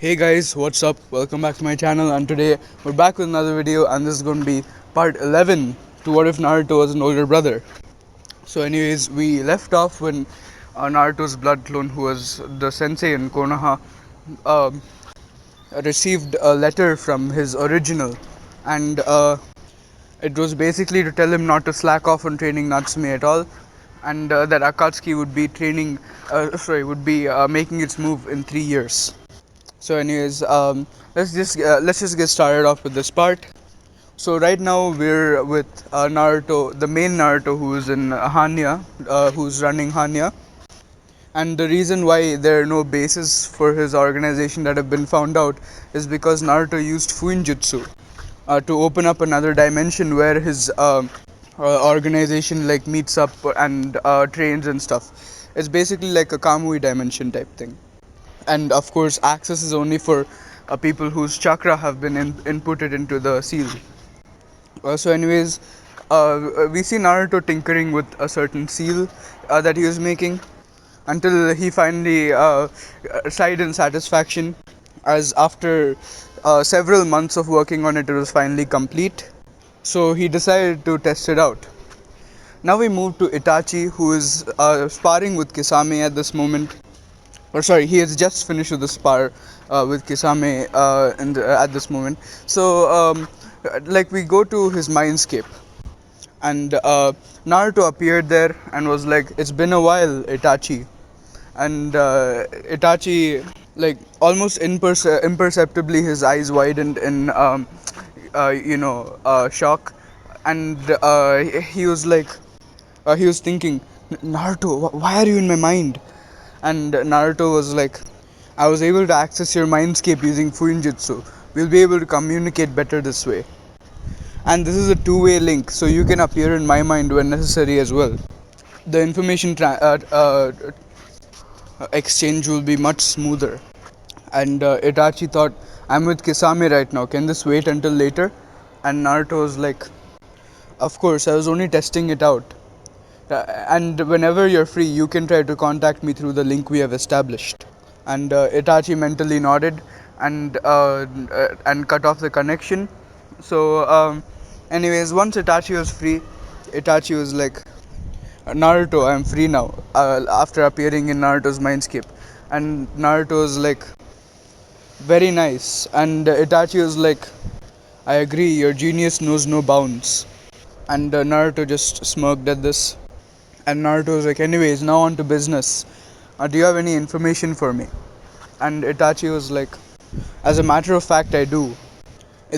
Hey guys, what's up? Welcome back to my channel, and today we're back with another video, and this is going to be part 11 to What If Naruto Was an Older Brother. So anyways, we left off when Naruto's blood clone, who was the sensei in Konoha, um, received a letter from his original, and it was basically to tell him not to slack off on training Natsume at all, and that Akatsuki would be making its move in 3 years. So, anyways, let's just get started off with this part. So right now we're with Naruto, the main Naruto, who's in Hanya, who's running Hanya, and the reason why there are no bases for his organization that have been found out is because Naruto used Fuinjutsu to open up another dimension where his organization like meets up and trains and stuff. It's basically like a Kamui dimension type thing, and of course access is only for people whose chakra have been inputted into the seal. So anyways, we see Naruto tinkering with a certain seal that he was making until he finally sighed in satisfaction, as after several months of working on it, it was finally complete. So he decided to test it out. Now we move to Itachi, who is sparring with Kisame at this moment. Or sorry, he has just finished with the spar with Kisame at this moment. So, like we go to his mindscape, and Naruto appeared there and was like, "It's been a while, Itachi," and Itachi, like almost imperceptibly, his eyes widened in shock, and he was like, he was thinking, "Naruto, why are you in my mind?" And Naruto was like, "I was able to access your mindscape using Fuinjutsu. We'll be able to communicate better this way. And this is a two-way link, so you can appear in my mind when necessary as well. The information exchange will be much smoother." And Itachi thought, "I'm with Kisame right now. Can this wait until later?" And Naruto was like, "Of course, I was only testing it out. And whenever you're free, you can try to contact me through the link we have established." And Itachi mentally nodded and cut off the connection. So, anyways, once Itachi was free, Itachi was like, "Naruto, I'm free now." After appearing in Naruto's mindscape, and Naruto was like, "Very nice." And Itachi was like, "I agree. Your genius knows no bounds." And Naruto just smirked at this. And Naruto was like, "Anyways, now on to business. Do you have any information for me?" And Itachi was like, "As a matter of fact, I do.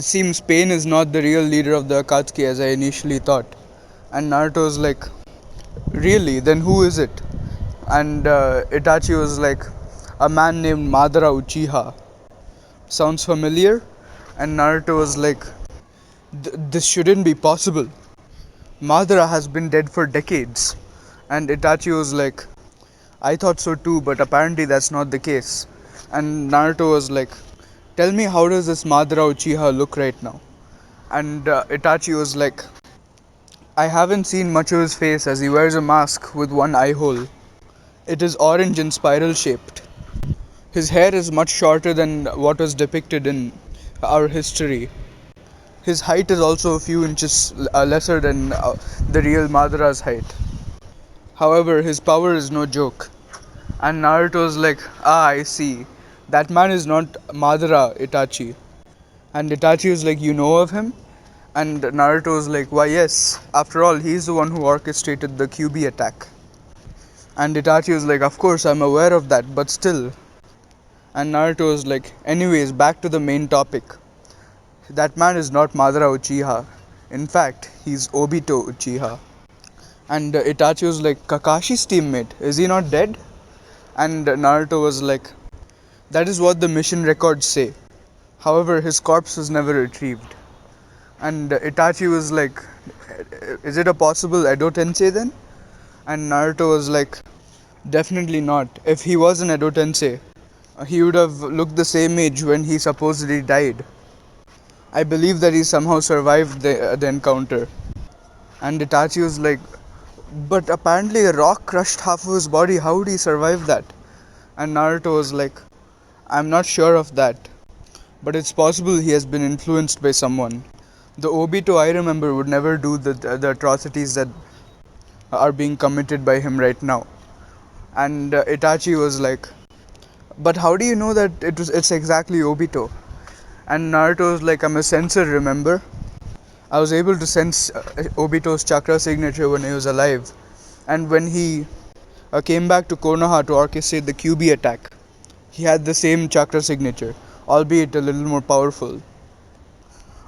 It seems Pain is not the real leader of the Akatsuki as I initially thought." And Naruto was like, "Really? Then who is it?" And Itachi was like, "A man named Madara Uchiha. Sounds familiar?" And Naruto was like, "This shouldn't be possible. Madara has been dead for decades." And Itachi was like, "I thought so too, but apparently that's not the case." And Naruto was like, "Tell me, how does this Madara Uchiha look right now?" And Itachi was like, "I haven't seen much of his face as he wears a mask with one eye hole. It is orange and spiral shaped. His hair is much shorter than what was depicted in our history. His height is also a few inches lesser than the real Madara's height. However, his power is no joke." And Naruto's like, "Ah, I see. That man is not Madara, Itachi." And Itachi was like, "You know of him?" And Naruto was like, "Why, yes. After all, he's the one who orchestrated the Kyuubi attack." And Itachi was like, "Of course, I'm aware of that, but still." And Naruto was like, "Anyways, back to the main topic. That man is not Madara Uchiha. In fact, he's Obito Uchiha." And Itachi was like, "Kakashi's teammate, is he not dead?" And Naruto was like, "That is what the mission records say. However, his corpse was never retrieved." And Itachi was like, "Is it a possible Edo Tensei then?" And Naruto was like, "Definitely not. If he was an Edo Tensei, he would have looked the same age when he supposedly died. I believe that he somehow survived the encounter." And Itachi was like, "But apparently a rock crushed half of his body. How would he survive that?" And Naruto was like, I'm not sure of that, but it's possible he has been influenced by someone. The Obito I remember would never do the atrocities that are being committed by him right now. And Itachi was like, but how do you know that it's exactly Obito? And Naruto was like, I'm a sensor, remember? I was able to sense Obito's chakra signature when he was alive. And when he came back to Konoha to orchestrate the Kyuubi attack, he had the same chakra signature, albeit a little more powerful.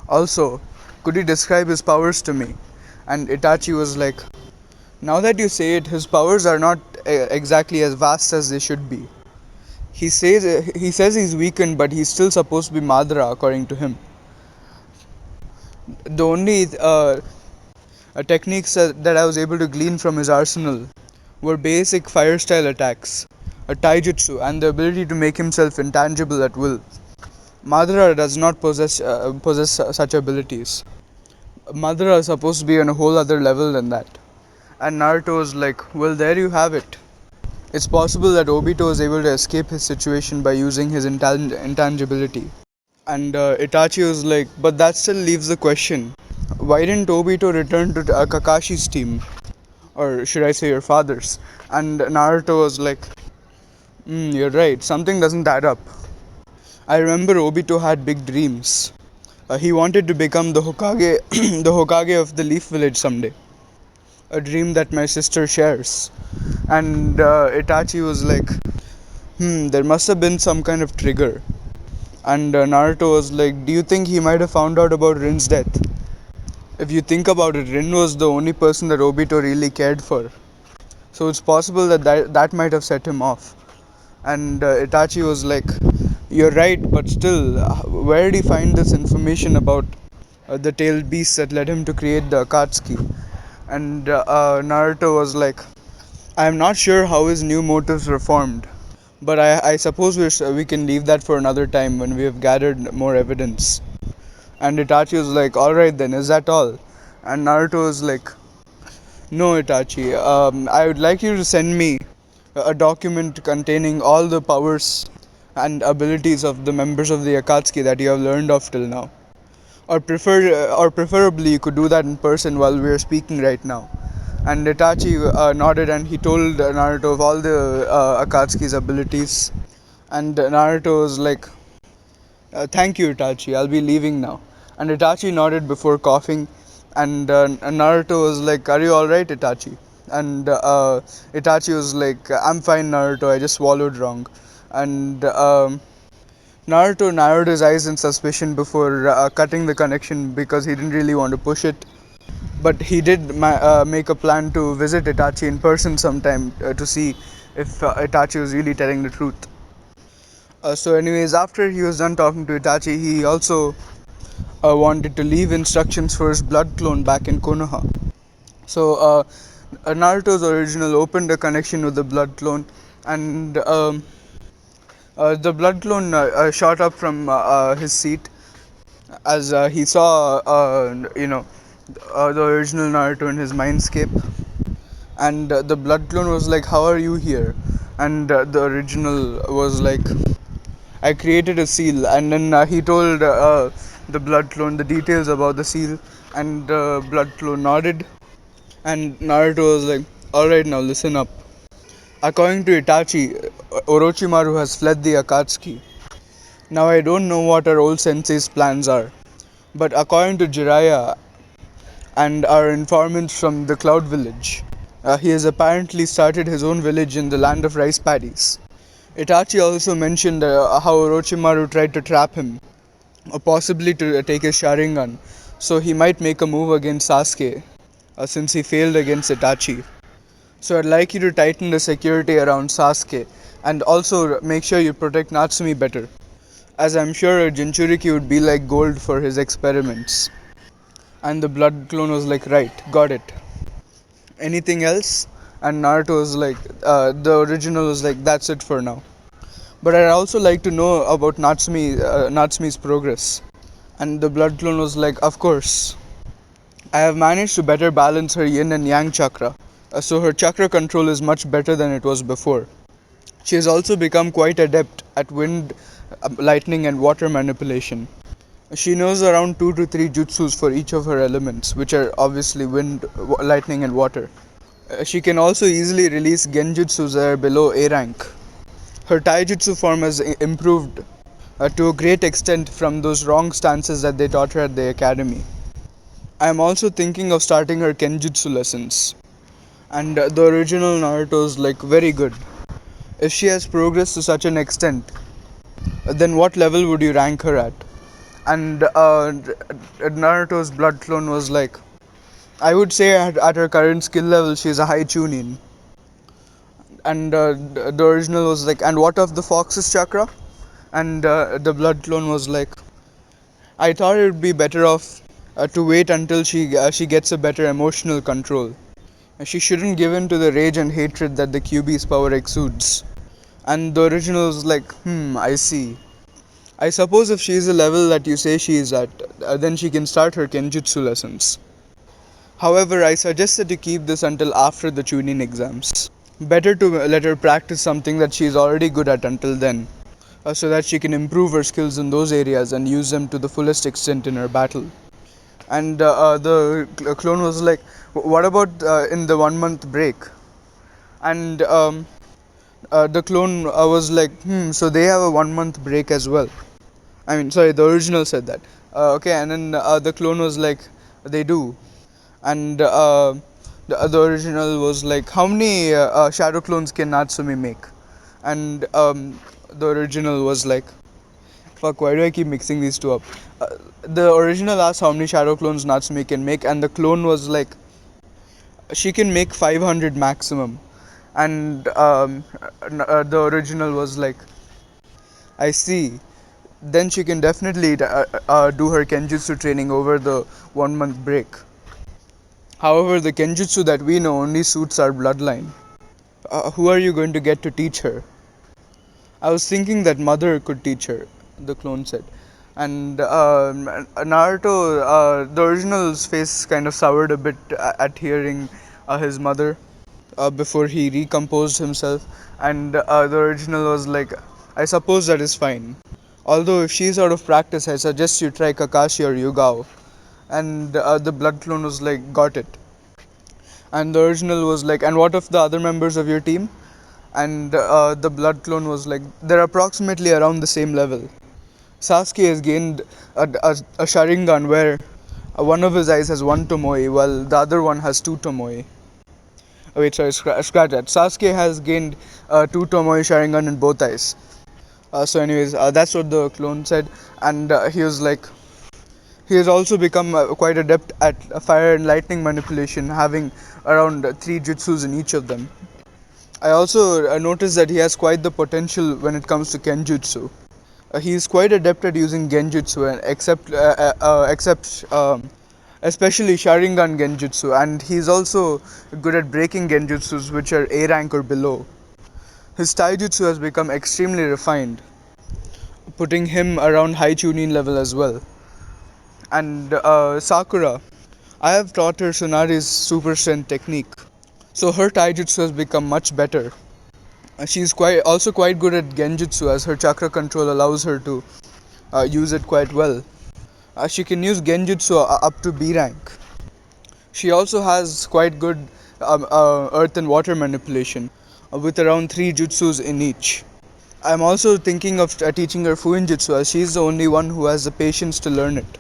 Also, could you describe his powers to me? And Itachi was like, now that you say it, his powers are not exactly as vast as they should be. He says he's weakened, but he's still supposed to be Madara, according to him. The only techniques that I was able to glean from his arsenal were basic fire style attacks, a taijutsu, and the ability to make himself intangible at will. Madara does not possess such abilities. Madara is supposed to be on a whole other level than that. And Naruto is like, well, there you have it. It's possible that Obito is able to escape his situation by using his intangibility. And Itachi was like, but that still leaves the question, why didn't Obito return to Kakashi's team? Or should I say your father's? And Naruto was like, you're right, something doesn't add up. I remember Obito had big dreams. He wanted to become the Hokage, the Hokage of the Leaf Village someday. A dream that my sister shares. And Itachi was like, there must have been some kind of trigger. And Naruto was like, do you think he might have found out about Rin's death? If you think about it, Rin was the only person that Obito really cared for. So it's possible that might have set him off. And Itachi was like, you're right, but still, where did he find this information about the tailed beast that led him to create the Akatsuki? And Naruto was like, I'm not sure how his new motives were formed, but I suppose we can leave that for another time when we have gathered more evidence. And Itachi was like, alright then, is that all? And Naruto was like, no, Itachi, I would like you to send me a document containing all the powers and abilities of the members of the Akatsuki that you have learned of till now. Or preferably, you could do that in person while we are speaking right now. And Itachi nodded and he told Naruto of all the Akatsuki's abilities. And Naruto was like, thank you, Itachi, I'll be leaving now. And Itachi nodded before coughing. And Naruto was like, are you alright, Itachi? And Itachi was like, I'm fine, Naruto, I just swallowed wrong. And Naruto narrowed his eyes in suspicion before cutting the connection because he didn't really want to push it. But he did make a plan to visit Itachi in person sometime to see if Itachi was really telling the truth. So, anyways, after he was done talking to Itachi, he also wanted to leave instructions for his blood clone back in Konoha. So, Naruto's original opened a connection with the blood clone, and the blood clone shot up from his seat as he saw, the original Naruto in his mindscape. And the blood clone was like, how are you here? And the original was like, I created a seal. And then he told the blood clone the details about the seal, and the blood clone nodded. And Naruto was like, alright, now listen up. According to Itachi, Orochimaru has fled the Akatsuki. Now I don't know what our old sensei's plans are, but according to Jiraiya and our informants from the Cloud Village, he has apparently started his own village in the land of rice paddies. Itachi also mentioned how Orochimaru tried to trap him, or possibly to take his Sharingan, so he might make a move against Sasuke, since he failed against Itachi. So I'd like you to tighten the security around Sasuke, and also make sure you protect Natsumi better, as I'm sure a Jinchuriki would be like gold for his experiments. And the blood clone was like, right, got it. Anything else? And Naruto was like, the original was like, that's it for now. But I'd also like to know about Natsumi's progress. And the blood clone was like, of course. I have managed to better balance her yin and yang chakra, so her chakra control is much better than it was before. She has also become quite adept at wind, lightning, and water manipulation. She knows around 2 to 3 jutsus for each of her elements, which are obviously wind, lightning, and water. She can also easily release genjutsus that are below A rank. Her taijutsu form has improved to a great extent from those wrong stances that they taught her at the academy. I am also thinking of starting her kenjutsu lessons. And the original Naruto is like very good. If she has progressed to such an extent, then what level would you rank her at? And Naruto's blood clone was like, I would say at her current skill level, she's a high chunin. And the original was like, and what of the fox's chakra? And the blood clone was like, I thought it would be better off to wait until she gets a better emotional control. She shouldn't give in to the rage and hatred that the Kyuubi's power exudes. And the original was like, I see. I suppose if she is the level that you say she is at, then she can start her kenjutsu lessons. However, I suggest that you keep this until after the Chunin exams. Better to let her practice something that she is already good at until then, so that she can improve her skills in those areas and use them to the fullest extent in her battle. And the clone was like, what about in the 1 month break? And the clone was like, so they have a 1 month break as well. I mean, sorry, the original said that. Okay, and then the clone was like, they do. And the original was like, how many shadow clones can Natsumi make? And the original was like, fuck, why do I keep mixing these two up? The original asked how many shadow clones Natsumi can make, and the clone was like, she can make 500 maximum. And the original was like, I see. Then she can definitely do her kenjutsu training over the 1 month break. However, the kenjutsu that we know only suits our bloodline. Who are you going to get to teach her? I was thinking that mother could teach her, the clone said. And Naruto, the original's face kind of soured a bit at hearing his mother before he recomposed himself. And the original was like, I suppose that is fine. Although if she's out of practice, I suggest you try Kakashi or Yugao. And the blood clone was like, got it. And the original was like, and what of the other members of your team? And the blood clone was like, they're approximately around the same level. Sasuke has gained a Sharingan where one of his eyes has one Tomoe while the other one has two Tomoe. Oh, wait, sorry, scratch that. Sasuke has gained two Tomoe Sharingan in both eyes. So, anyways, that's what the clone said, and he was like, he has also become quite adept at fire and lightning manipulation, having around 3 jutsus in each of them. I also noticed that he has quite the potential when it comes to Kenjutsu. He is quite adept at using Genjutsu, except especially Sharingan Genjutsu, and he's also good at breaking Genjutsus which are A rank or below. His Taijutsu has become extremely refined, putting him around high Chunin level as well. And Sakura, I have taught her Tsunari's super strength technique, so her Taijutsu has become much better. She's quite good at Genjutsu as her chakra control allows her to use it quite well. She can use Genjutsu up to B rank. She also has quite good earth and water manipulation, with around 3 jutsus in each. I'm also thinking of teaching her Fuinjutsu as she's the only one who has the patience to learn it.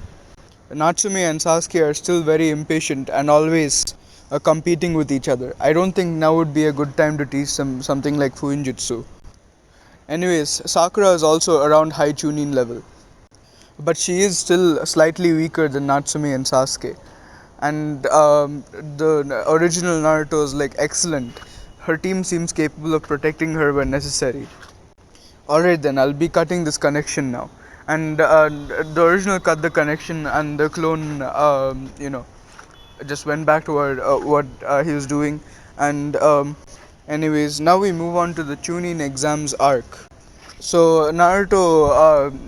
Natsume and Sasuke are still very impatient and always competing with each other. I don't think now would be a good time to teach them something like Fuinjutsu. Anyways, Sakura is also around high Chunin level, but she is still slightly weaker than Natsume and Sasuke. And the original Naruto is like excellent. Her team seems capable of protecting her when necessary. Alright then, I'll be cutting this connection now. And the original cut the connection, and the clone, just went back to what he was doing. And anyways, now we move on to the Chunin exams arc. So Naruto,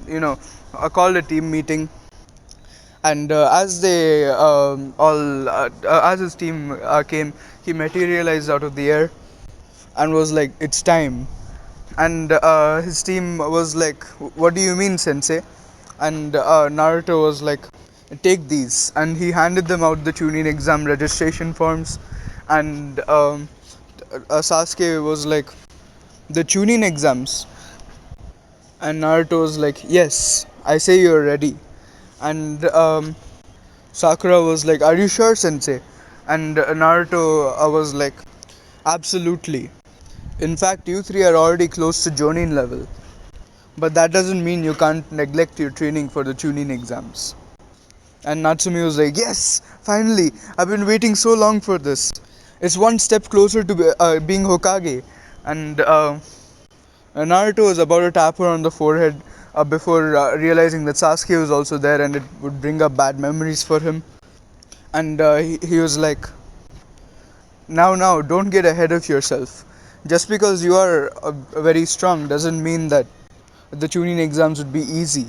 called a team meeting, and as they all as his team came, he materialized out of the air and was like, "It's time." and his team was like, "What do you mean, Sensei?" And Naruto was like, "Take these," and he handed them out the Chunin exam registration forms, and Sasuke was like, "The Chunin exams," and Naruto was like, "Yes, I say you're ready," and Sakura was like, "Are you sure, Sensei?" And Naruto was like, "Absolutely. In fact, you three are already close to Jonin level. But that doesn't mean you can't neglect your training for the Chunin exams." And Natsumi was like, "Yes, finally! I've been waiting so long for this. It's one step closer to being Hokage." And Naruto was about to tap her on the forehead before realizing that Sasuke was also there and it would bring up bad memories for him. And he was like, now, don't get ahead of yourself. Just because you are very strong doesn't mean that the Chunin exams would be easy.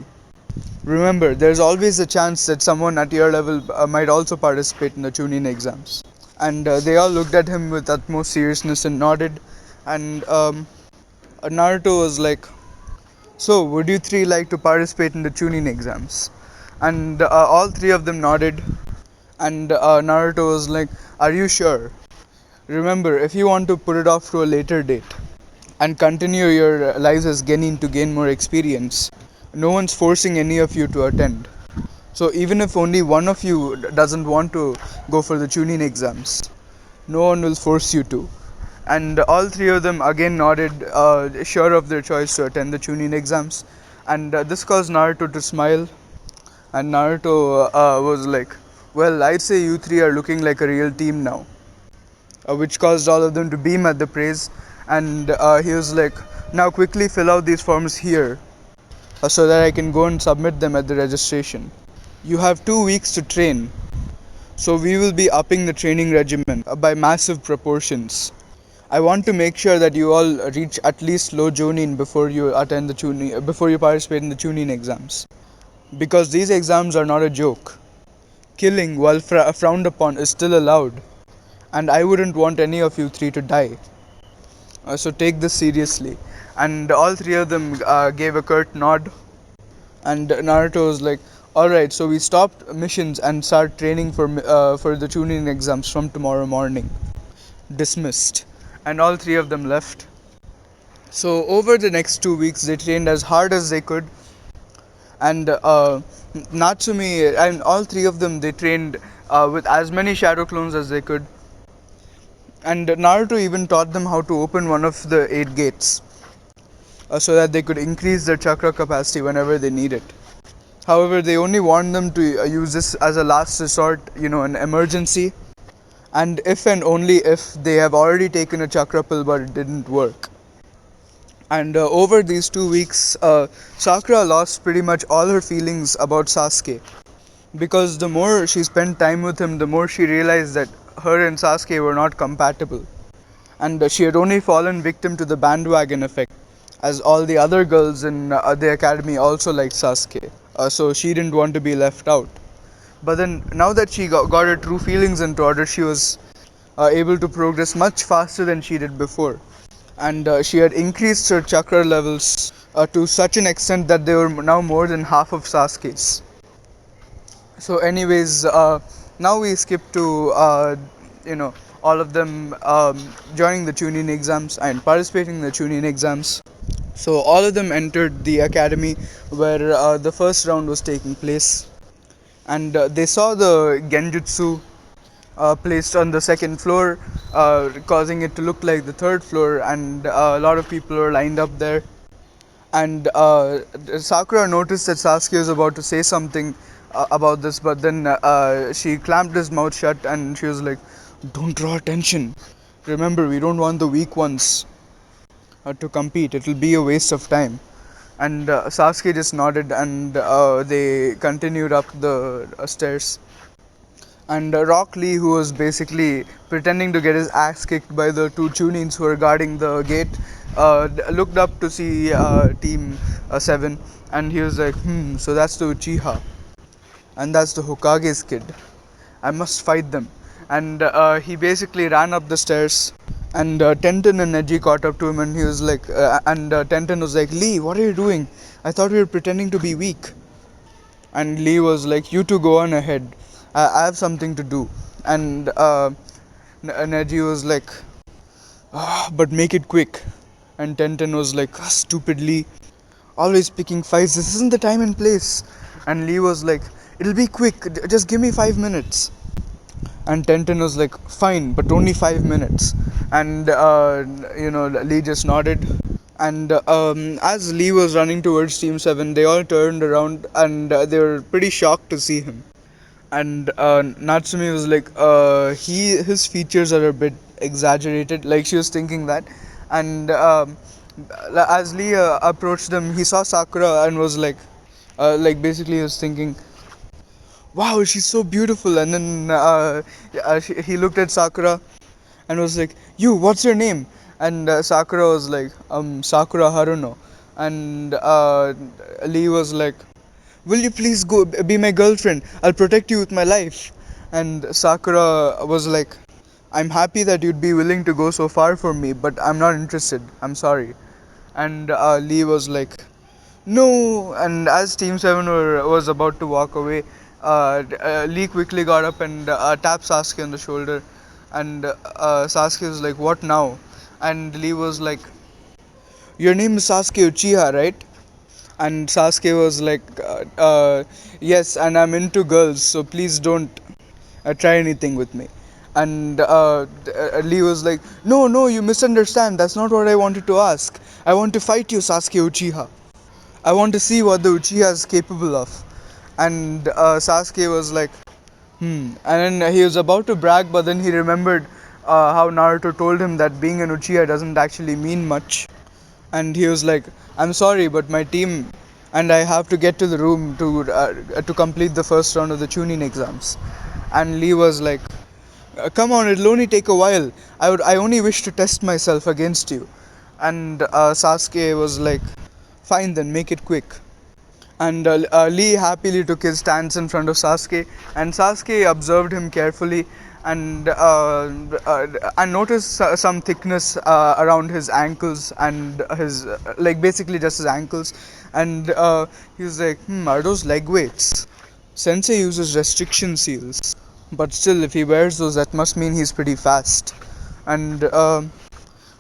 Remember, there's always a chance that someone at your level might also participate in the Chunin exams." And they all looked at him with utmost seriousness and nodded. And Naruto was like, "So, would you three like to participate in the Chunin exams?" And all three of them nodded. And Naruto was like, "Are you sure? Remember, if you want to put it off to a later date and continue your lives as Genin to gain more experience, no one's forcing any of you to attend. So even if only one of you doesn't want to go for the Chunin exams, no one will force you to." And all three of them again nodded, sure of their choice to attend the Chunin exams. And this caused Naruto to smile. And Naruto was like, "Well, I'd say you three are looking like a real team now," which caused all of them to beam at the praise. And he was like, "Now quickly fill out these forms here so that I can go and submit them at the registration. You have 2 weeks to train, so we will be upping the training regimen by massive proportions. I want to make sure that you all reach at least low Jonin before you participate in the Chunin exams, because these exams are not a joke. Killing while frowned upon is still allowed, and I wouldn't want any of you three to die. So take this seriously." And all three of them gave a curt nod. And Naruto was like, "Alright, so we stopped missions and start training for the Chunin exams from tomorrow morning." Dismissed. And all three of them left. So over the next 2 weeks, they trained as hard as they could. And Natsumi and all three of them, they trained with as many shadow clones as they could. And Naruto even taught them how to open one of the 8 gates so that they could increase their chakra capacity whenever they need it. However, they only warned them to use this as a last resort, an emergency, and if and only if they have already taken a chakra pill but it didn't work. And over these 2 weeks, Sakura lost pretty much all her feelings about Sasuke, because the more she spent time with him, the more she realized that her and Sasuke were not compatible. And she had only fallen victim to the bandwagon effect, as all the other girls in the academy also liked Sasuke, so she didn't want to be left out. But then, now that she got her true feelings into order, she was able to progress much faster than she did before. And she had increased her chakra levels to such an extent that they were now more than half of Sasuke's. So, anyways, now we skip to all of them joining the Chunin exams and participating in the Chunin exams. So all of them entered the academy where the first round was taking place, and they saw the genjutsu placed on the second floor, causing it to look like the third floor, and a lot of people were lined up there. And Sakura noticed that Sasuke was about to say something about this, but then she clamped his mouth shut and she was like, "Don't draw attention. Remember, we don't want the weak ones to compete. It will be a waste of time." And Sasuke just nodded, and they continued up the stairs. And Rock Lee, who was basically pretending to get his ass kicked by the two Chunins who were guarding the gate, looked up to see Team 7, and he was like, "So that's the Uchiha, and that's the Hokage's kid. I must fight them." And he basically ran up the stairs And Tenten and Neji caught up to him, and he was like, and Tenten was like, Lee, what are you doing? I thought we were pretending to be weak. And Lee was like, you two go on ahead. I have something to do. And Neji was like, but make it quick. And Tenten was like, stupid Lee, always picking fights. This isn't the time and place. And Lee was like, it'll be quick. Just give me 5 minutes. And Tenten was like, fine, but only 5 minutes. And Lee just nodded. And as Lee was running towards Team 7, they all turned around, and they were pretty shocked to see him. And Natsumi was like, his features are a bit exaggerated, like she was thinking that. And as Lee approached them, he saw Sakura and was like basically he was thinking, wow, she's so beautiful. And then he looked at Sakura and was like, you, what's your name? And Sakura was like, Sakura Haruno. And Lee was like, will you please go be my girlfriend? I'll protect you with my life. And Sakura was like, I'm happy that you'd be willing to go so far for me, but I'm not interested. I'm sorry. And Lee was like, no. And as Team 7 was about to walk away, Lee quickly got up and tapped Sasuke on the shoulder. And Sasuke was like, what now? And Lee was like, your name is Sasuke Uchiha, right? And Sasuke was like, yes, and I'm into girls, so please don't try anything with me. And Lee was like, no, no, you misunderstand. That's not what I wanted to ask. I want to fight you, Sasuke Uchiha. I want to see what the Uchiha is capable of. And Sasuke was like, And then he was about to brag, but then he remembered how Naruto told him that being an Uchiha doesn't actually mean much. And he was like, I'm sorry, but my team and I have to get to the room to complete the first round of the Chunin exams. And Lee was like, come on, it'll only take a while. I only wish to test myself against you. And Sasuke was like, fine then, make it quick. And Lee happily took his stance in front of Sasuke, and Sasuke observed him carefully and noticed some thickness around his ankles and his like basically just his ankles. And he was like, are those leg weights? Sensei uses restriction seals, but still, if he wears those, that must mean he's pretty fast. And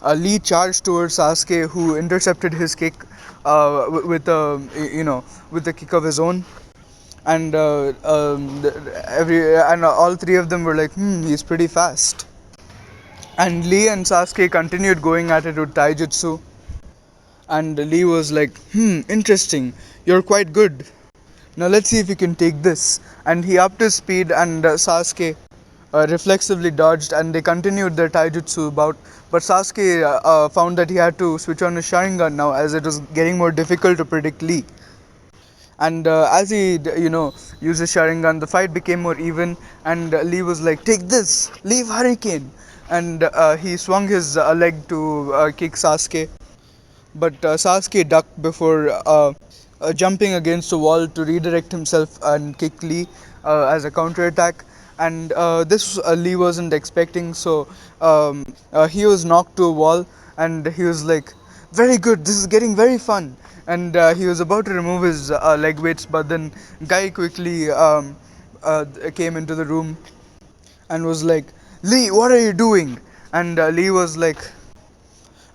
Lee charged towards Sasuke, who intercepted his kick with a with a kick of his own. And all three of them were like, he's pretty fast. And Lee and Sasuke continued going at it with taijutsu. And Lee was like, interesting, you're quite good. Now let's see if you can take this. And he upped his speed, and Sasuke reflexively dodged, and they continued their taijutsu bout. But Sasuke found that he had to switch on his Sharingan now, as it was getting more difficult to predict Lee. And as he used his Sharingan, the fight became more even. And Lee was like, take this, leave Hurricane. And he swung his leg to kick Sasuke, but Sasuke ducked before jumping against a wall to redirect himself and kick Lee as a counter attack. And this Lee wasn't expecting, so he was knocked to a wall, and he was like, very good, this is getting very fun. And he was about to remove his leg weights, but then Guy quickly came into the room and was like, Lee, what are you doing? And Lee was like,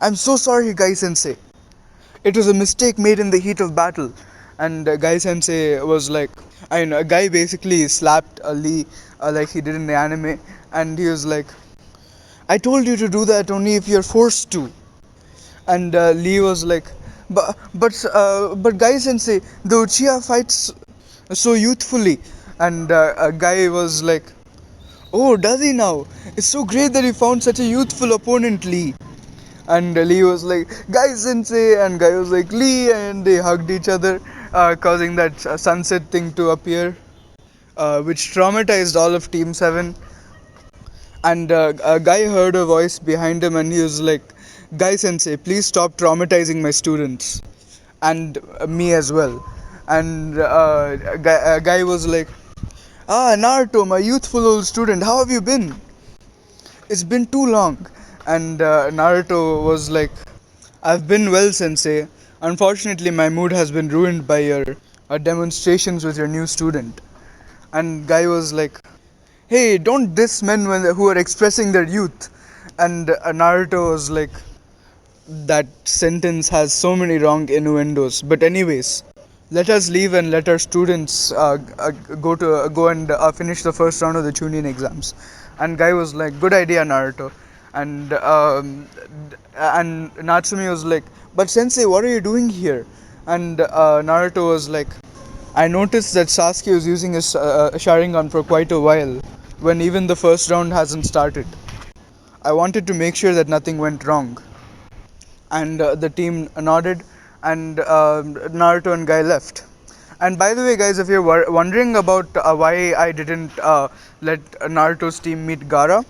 I'm so sorry, Guy Sensei. It was a mistake made in the heat of battle. And Guy Sensei was like, Guy basically slapped Lee like he did in the anime. And he was like, I told you to do that only if you're forced to. And Lee was like, but Guy Sensei, the Uchiha fights so youthfully. And Guy was like, oh, does he now? It's so great that he found such a youthful opponent, Lee. And Lee was like, Guy Sensei, and Guy was like, Lee, and they hugged each other, causing that sunset thing to appear, which traumatized all of Team 7. And a guy heard a voice behind him, and he was like, Guy Sensei, please stop traumatizing my students, and me as well. And guy was like, Naruto, my youthful old student, how have you been? It's been too long. And Naruto was like, I've been well, sensei. Unfortunately, my mood has been ruined by your demonstrations with your new student. And Guy was like, hey, don't diss men who are expressing their youth. And Naruto was like, that sentence has so many wrong innuendos. But anyways, let us leave and let our students go and finish the first round of the Chunin exams. And Guy was like, good idea, Naruto. And Natsumi was like, but Sensei, what are you doing here? And Naruto was like, I noticed that Sasuke was using his Sharingan for quite a while, when even the first round hasn't started. I wanted to make sure that nothing went wrong. And the team nodded, and Naruto and Guy left. And by the way, guys, if you're wondering about why I didn't let Naruto's team meet Gara,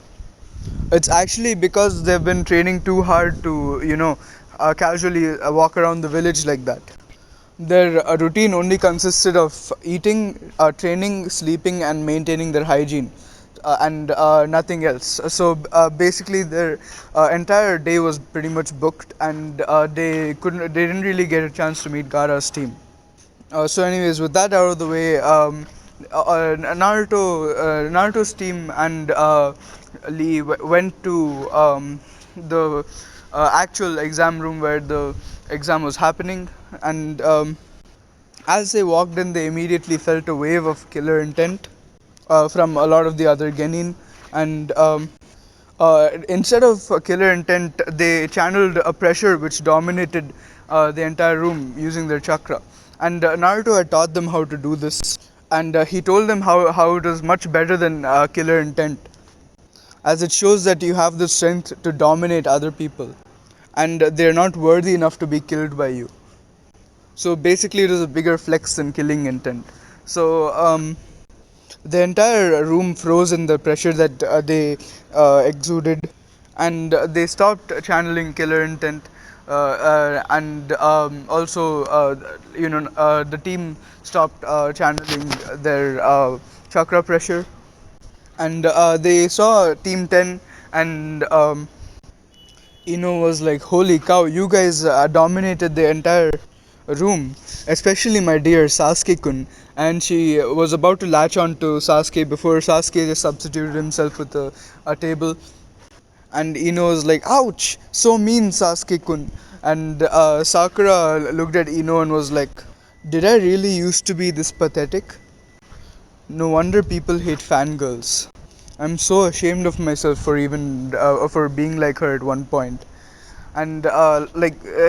it's actually because they've been training too hard to, casually walk around the village like that. Their routine only consisted of eating, training, sleeping, and maintaining their hygiene, and nothing else. So basically, their entire day was pretty much booked, and they didn't really get a chance to meet Gaara's team. So, anyways, with that out of the way, Naruto's team and Lee went to the actual exam room where the exam was happening, and as they walked in, they immediately felt a wave of killer intent from a lot of the other genin, and instead of killer intent, they channeled a pressure which dominated the entire room using their chakra. And Naruto had taught them how to do this, and he told them how it was much better than killer intent, as it shows that you have the strength to dominate other people, and they're not worthy enough to be killed by you. So basically, it was a bigger flex than killing intent. So the entire room froze in the pressure that they exuded, and they stopped channeling killer intent. And also, the team stopped channeling their chakra pressure, and they saw Team 10, and Ino was like, holy cow, you guys dominated the entire room, especially my dear Sasuke kun. And she was about to latch on to Sasuke before Sasuke just substituted himself with a table. And Ino was like, ouch, so mean, Sasuke kun. And Sakura looked at Ino and was like, did I really used to be this pathetic? No wonder people hate fangirls. I'm so ashamed of myself for even for being like her at one point. And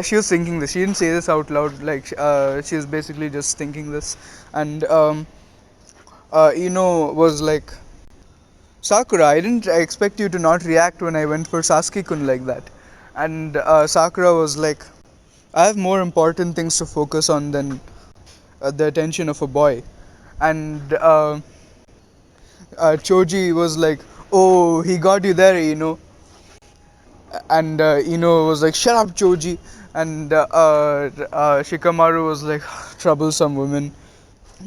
she was thinking this. She didn't say this out loud. She was basically just thinking this. And Ino was like, Sakura, I didn't expect you to not react when I went for Sasuke-kun like that. And Sakura was like, I have more important things to focus on than the attention of a boy. And Choji was like, oh, he got you there, And Ino was like, shut up, Choji. And Shikamaru was like, troublesome women.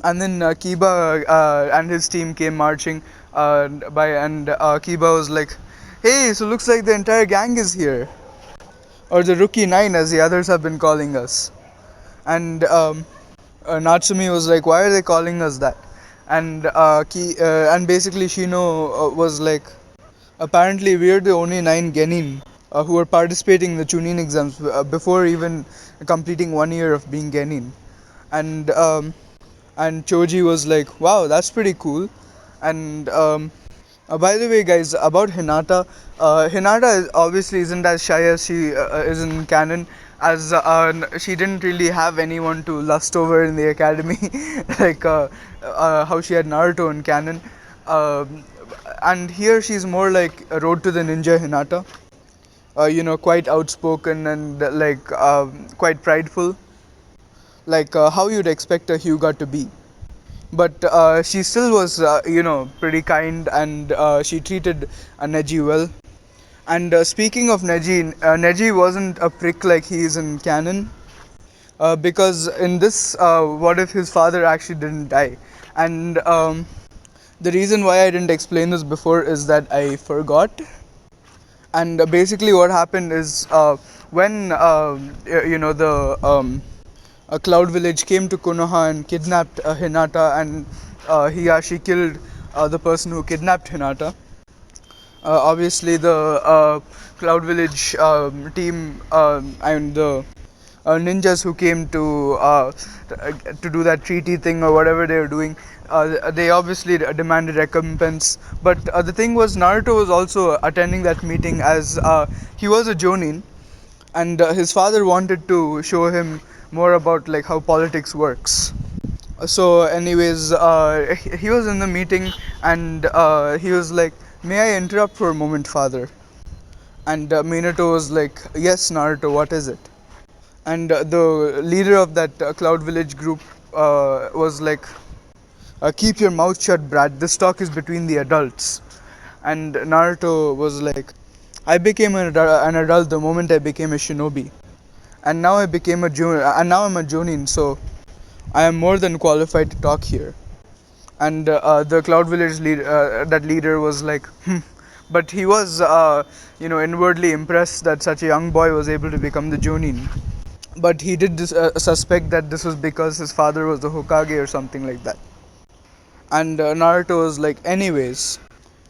And then Kiba and his team came marching and Kiba was like, hey, so looks like the entire gang is here. Or the Rookie 9, as the others have been calling us. And Natsumi was like, why are they calling us that? And and basically Shino was like, apparently we're the only 9 genin who are participating in the Chunin exams before even completing 1 year of being genin. And Choji was like, wow, that's pretty cool. And by the way, guys, about Hinata, Hinata obviously isn't as shy as she is in canon, as she didn't really have anyone to lust over in the academy, like how she had Naruto in canon. And here she's more like a Road to the Ninja Hinata, quite outspoken and quite prideful, like how you'd expect a Hyuga to be. But she still was, pretty kind, and she treated Neji well. And speaking of Neji, Neji wasn't a prick like he is in canon, because in this, what if his father actually didn't die? And the reason why I didn't explain this before is that I forgot. And basically what happened is when the Cloud Village came to Konoha and kidnapped Hinata, and Hiyashi killed the person who kidnapped Hinata. Obviously, the Cloud Village team and the ninjas who came to do that treaty thing or whatever they were doing. They obviously demanded recompense, but the thing was, Naruto was also attending that meeting as he was a Jonin, and his father wanted to show him more about like how politics works. So anyways, he was in the meeting, and he was like, may I interrupt for a moment, father? And Minato was like, yes, Naruto, what is it? And the leader of that Cloud Village group was like, keep your mouth shut, brat, this talk is between the adults. And Naruto was like, I became an adult the moment I became a shinobi, and now I'm a jonin, so I am more than qualified to talk here. And the Cloud Village that leader was like, but he was inwardly impressed that such a young boy was able to become the Jonin. But he did suspect that this was because his father was the Hokage or something like that. And Naruto was like, anyways,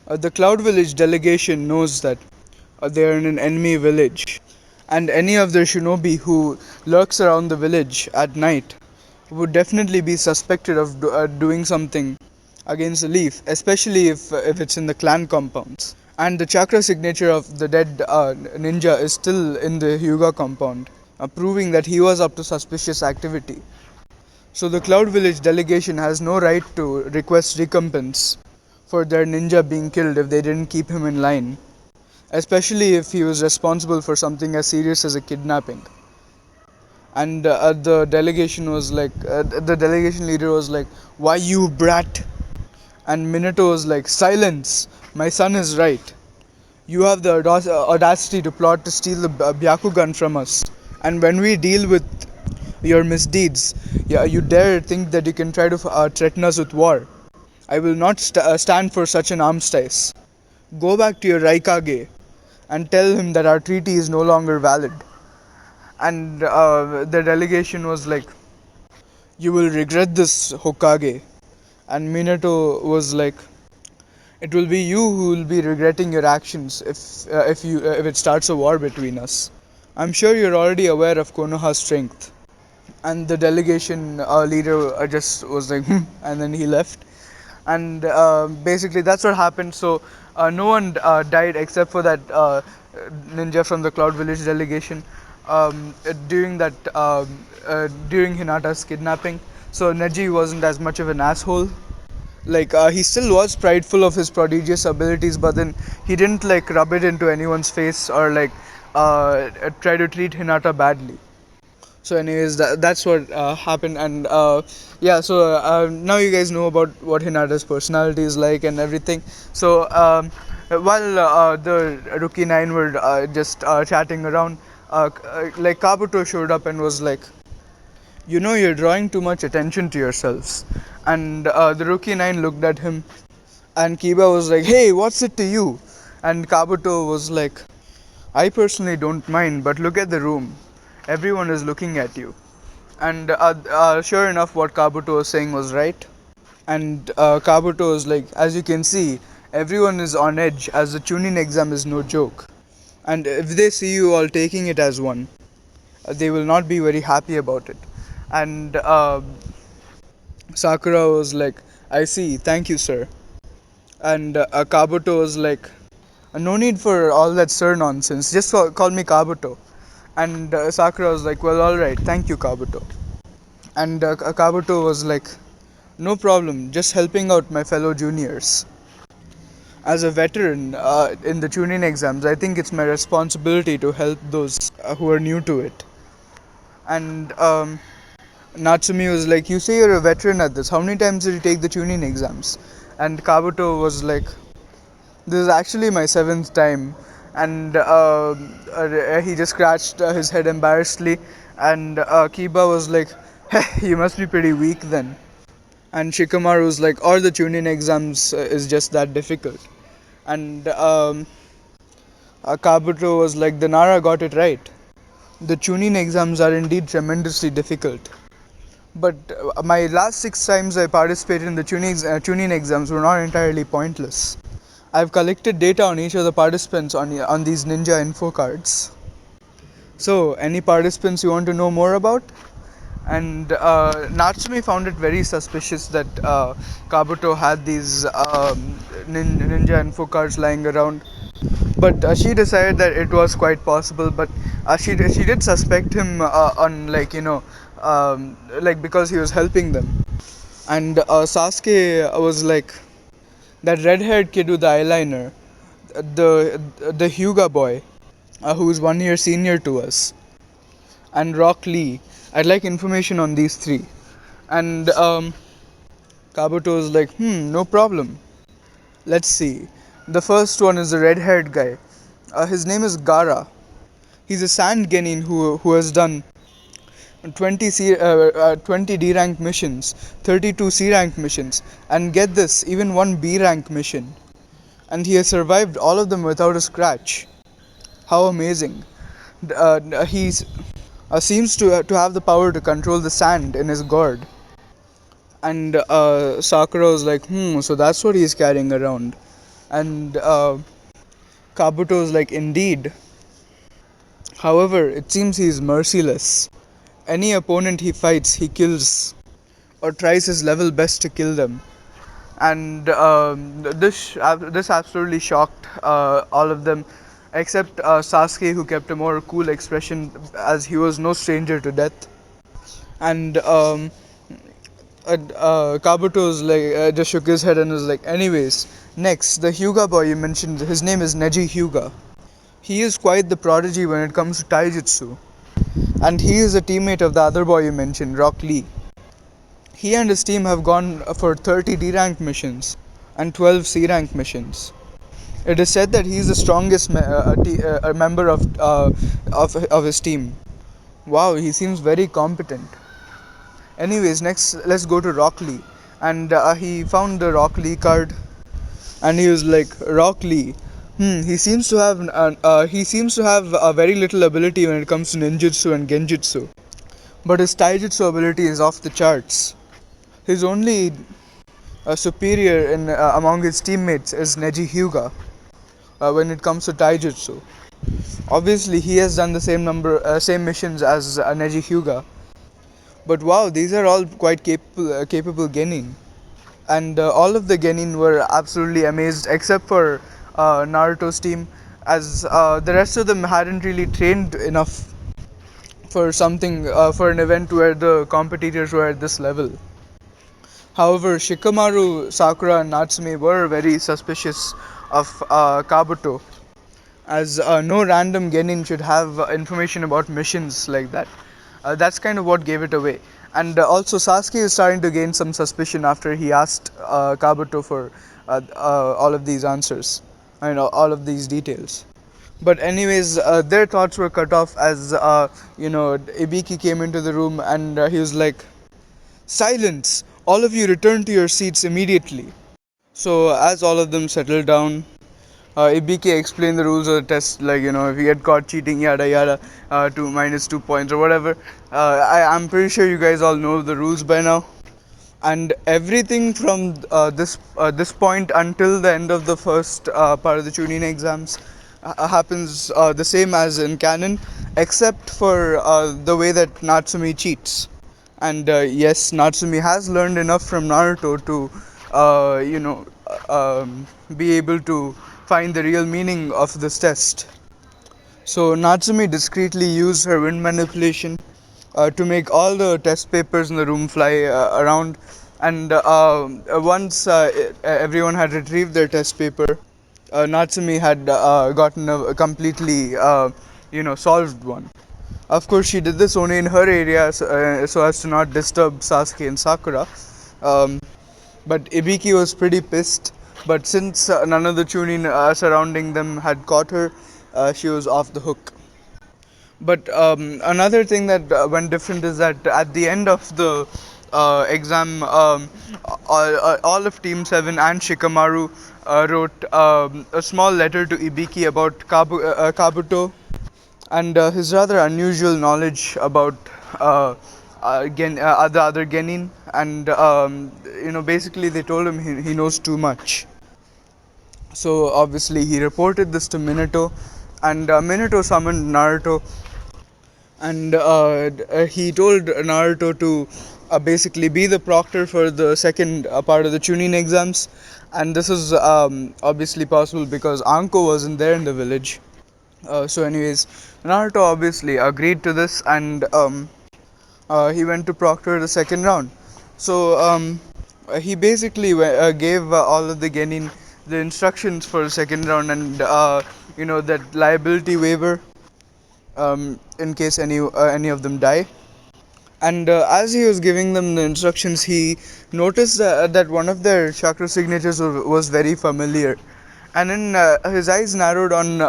the Cloud Village delegation knows that they are in an enemy village, and any of the shinobi who lurks around the village at night would definitely be suspected of doing something against the leaf, especially if it's in the clan compounds. And the chakra signature of the dead ninja is still in the Hyuga compound, proving that he was up to suspicious activity. So the Cloud Village delegation has no right to request recompense for their ninja being killed if they didn't keep him in line, especially if he was responsible for something as serious as a kidnapping. And the delegation leader was like, why you brat? And Minato was like, silence, my son is right. You have the audacity to plot to steal the Byakugan from us, and when we deal with your misdeeds, yeah, you dare think that you can try to threaten us with war. I will not stand for such an armistice. Go back to your Raikage and tell him that our treaty is no longer valid. And the delegation was like, you will regret this, Hokage. And Minato was like, it will be you who will be regretting your actions if it starts a war between us. I'm sure you're already aware of Konoha's strength. And the delegation leader just was like, and then he left. And basically that's what happened. So no one died except for that ninja from the Cloud Village delegation during Hinata's kidnapping. So Neji wasn't as much of an asshole. Like he still was prideful of his prodigious abilities, but then he didn't like rub it into anyone's face or like try to treat Hinata badly. So anyways, that's what happened. And yeah, so now you guys know about what Hinata's personality is like and everything. So while the Rookie 9 were just chatting around, like Kabuto showed up and was like, you know, you're drawing too much attention to yourselves. And the Rookie 9 looked at him, and Kiba was like, hey, what's it to you? And Kabuto was like, I personally don't mind, but look at the room. Everyone is looking at you. And sure enough, what Kabuto was saying was right. And Kabuto was like, as you can see, everyone is on edge as the Chunin exam is no joke. And if they see you all taking it as one, they will not be very happy about it. And Sakura was like, I see, thank you, sir. And Kabuto was like, no need for all that sir nonsense, just call me Kabuto. And Sakura was like, well, alright, thank you, Kabuto. And Kabuto was like, no problem, just helping out my fellow juniors. As a veteran in the Chunin exams, I think it's my responsibility to help those who are new to it. And Natsumi was like, you say you're a veteran at this, how many times did you take the Chunin exams? And Kabuto was like, this is actually my seventh time. And he just scratched his head embarrassedly. And Kiba was like, hey, you must be pretty weak then. And Shikamaru was like, or the Chunin exams is just that difficult. And Kabuto was like, the Nara got it right. The Chunin exams are indeed tremendously difficult. But my last 6 times I participated in the Chunin exams were not entirely pointless. I've collected data on each of the participants on these ninja info cards. So, any participants you want to know more about? And Natsumi found it very suspicious that Kabuto had these ninja info cards lying around. But she decided that it was quite possible. But she did suspect him on like because he was helping them. And Sasuke was like that red-haired kid with the eyeliner, the Hyuga boy, who's 1 year senior to us, and Rock Lee. I'd like information on these three. And Kabuto was like, no problem. Let's see. The first one is the red-haired guy. His name is Gara. He's a sand genin who has done 20 D rank missions, 32 C rank missions, and get this, even one B rank mission. And he has survived all of them without a scratch. How amazing! He seems to have the power to control the sand in his gourd. And Sakura was like, so that's what he's carrying around. And Kabuto was like, indeed. However, it seems he's merciless. Any opponent he fights, he kills, or tries his level best to kill them. And this absolutely shocked all of them, except Sasuke, who kept a more cool expression as he was no stranger to death. And Kabuto's like just shook his head and was like, anyways, next the Hyuga boy you mentioned, his name is Neji Hyuga. He is quite the prodigy when it comes to taijutsu, and he is a teammate of the other boy you mentioned, Rock Lee. He and his team have gone for 30 D rank missions and 12 C rank missions. It is said that he is the strongest member of his team. Wow, he seems very competent. Anyways, next let's go to Rock Lee, and he found the Rock Lee card, and he was like, Rock Lee. He seems to have very little ability when it comes to ninjutsu and genjutsu, but his taijutsu ability is off the charts. His only superior among his teammates is Neji Hyuga when it comes to taijutsu. Obviously, he has done the same missions as Neji Hyuga. But wow, these are all quite capable genin. And all of the genin were absolutely amazed, except for Naruto's team, as the rest of them hadn't really trained enough for an event where the competitors were at this level. However, Shikamaru, Sakura, and Natsume were very suspicious of Kabuto, as no random genin should have information about missions like that. That's kind of what gave it away. And also, Sasuke is starting to gain some suspicion after he asked Kabuto for all of these answers, all of these details. But anyways, their thoughts were cut off as Ibiki came into the room, and he was like, "Silence! All of you return to your seats immediately." So as all of them settled down, Ibiki explained the rules of the test, like, if you get caught cheating, yada yada, to -2 points or whatever. I'm pretty sure you guys all know the rules by now. And everything from this point until the end of the first part of the Chunin exams happens the same as in canon, except for the way that Natsumi cheats. And yes, Natsumi has learned enough from Naruto to, be able to find the real meaning of this test. So Natsumi discreetly used her wind manipulation to make all the test papers in the room fly around. And once everyone had retrieved their test paper, Natsumi had gotten a completely, solved one. Of course, she did this only in her area, so as to not disturb Sasuke and Sakura. Um, but Ibiki was pretty pissed. But since none of the Chunin surrounding them had caught her, she was off the hook. But another thing that went different is that at the end of the exam, all of Team 7 and Shikamaru wrote a small letter to Ibiki about Kabuto and his rather unusual knowledge about the other genin, and basically they told him he knows too much. So obviously he reported this to Minato, and Minato summoned Naruto, and he told Naruto to basically be the proctor for the second part of the Chunin exams, and this is obviously possible because Anko wasn't there in the village. So anyways, Naruto obviously agreed to this, and he went to proctor the second round. So he basically gave all of the genin the instructions for the second round, and that liability waiver in case any of them die. And as he was giving them the instructions, he noticed that one of their chakra signatures was very familiar, and then his eyes narrowed on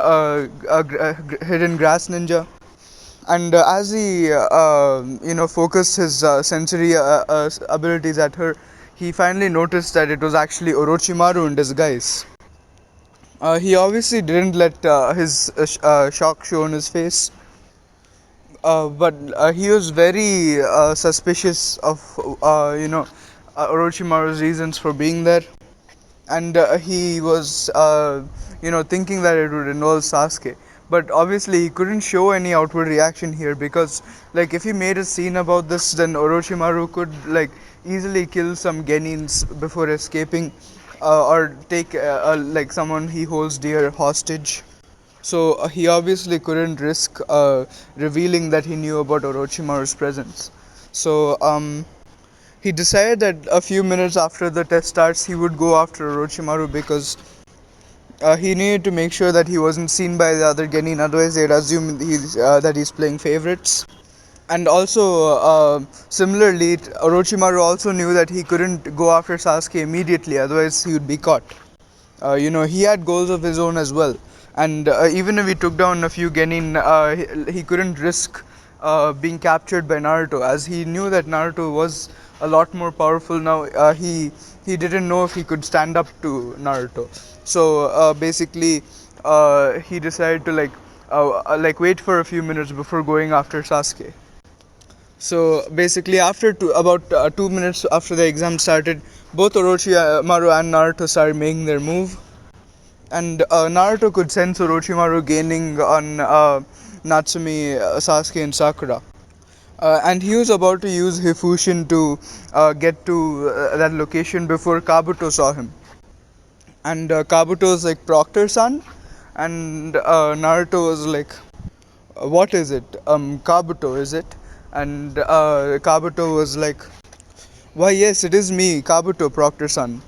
hidden grass ninja. And as he focused his sensory abilities at her, he finally noticed that it was actually Orochimaru in disguise. He obviously didn't let his shock show on his face, but he was very suspicious of Orochimaru's reasons for being there, and he was thinking that it would involve Sasuke. But obviously he couldn't show any outward reaction here, because like if he made a scene about this, then Orochimaru could like easily kill some genins before escaping, or take like someone he holds dear hostage. So he obviously couldn't risk revealing that he knew about Orochimaru's presence. So he decided that a few minutes after the test starts, he would go after Orochimaru, because he needed to make sure that he wasn't seen by the other genin, otherwise they'd assume that he's playing favorites. And also, similarly, Orochimaru also knew that he couldn't go after Sasuke immediately, otherwise he would be caught. He had goals of his own as well, and even if he took down a few genin, he couldn't risk being captured by Naruto, as he knew that Naruto was a lot more powerful now. He didn't know if he could stand up to Naruto, so basically he decided to like wait for a few minutes before going after Sasuke. So basically, after about 2 minutes after the exam started, both Orochimaru and Naruto started making their move, and Naruto could sense Orochimaru gaining on Natsumi, Sasuke, and Sakura. And he was about to use Hifushin to get to that location before Kabuto saw him. And Kabuto's like, Proctor-san? And Naruto was like, what is it? Kabuto, is it? And Kabuto was like, why, yes, it is me, Kabuto, Proctor-san.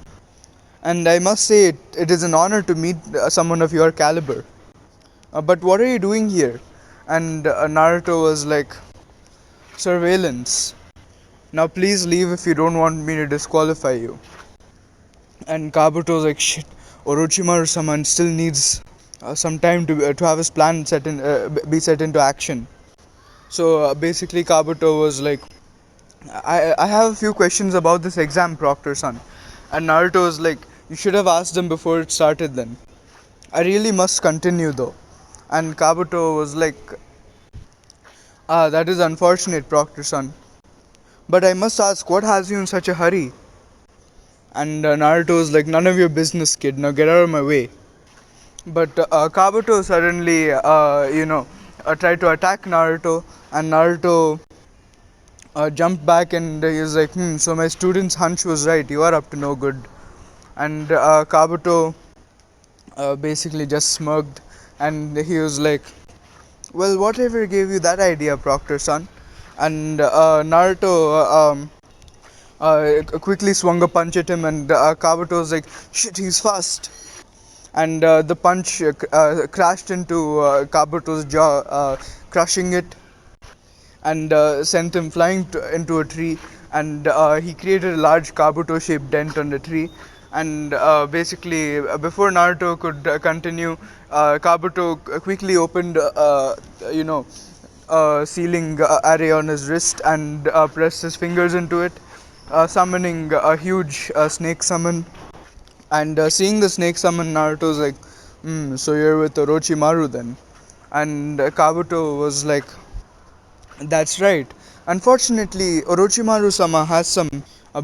And I must say, it is an honor to meet someone of your caliber. But what are you doing here? And Naruto was like, surveillance. Now please leave if you don't want me to disqualify you. And Kabuto was like, shit, Orochimaru-sama still needs some time to have his plan be set into action. So basically Kabuto was like, I have a few questions about this exam, Proctor-san. And Naruto was like, you should have asked them before it started then. I really must continue though. And Kabuto was like, that is unfortunate, Proctor-san. But I must ask, what has you in such a hurry? And Naruto was like, none of your business, kid. Now get out of my way. But Kabuto suddenly, tried to attack Naruto, and Naruto jumped back, and he was like, so my student's hunch was right. You are up to no good. And Kabuto basically just smirked, and he was like, well, whatever gave you that idea, Proctor-san? And Naruto quickly swung a punch at him, and Kabuto was like, shit, he's fast. And the punch crashed into Kabuto's jaw, crushing it, and sent him flying into a tree. And he created a large Kabuto-shaped dent on the tree. And basically, before Naruto could continue, Kabuto quickly opened, ceiling array on his wrist, and pressed his fingers into it. summoning a huge snake summon. And seeing the snake summon, Naruto's like, so you're with Orochimaru then? And Kabuto was like, that's right. Unfortunately, Orochimaru-sama has some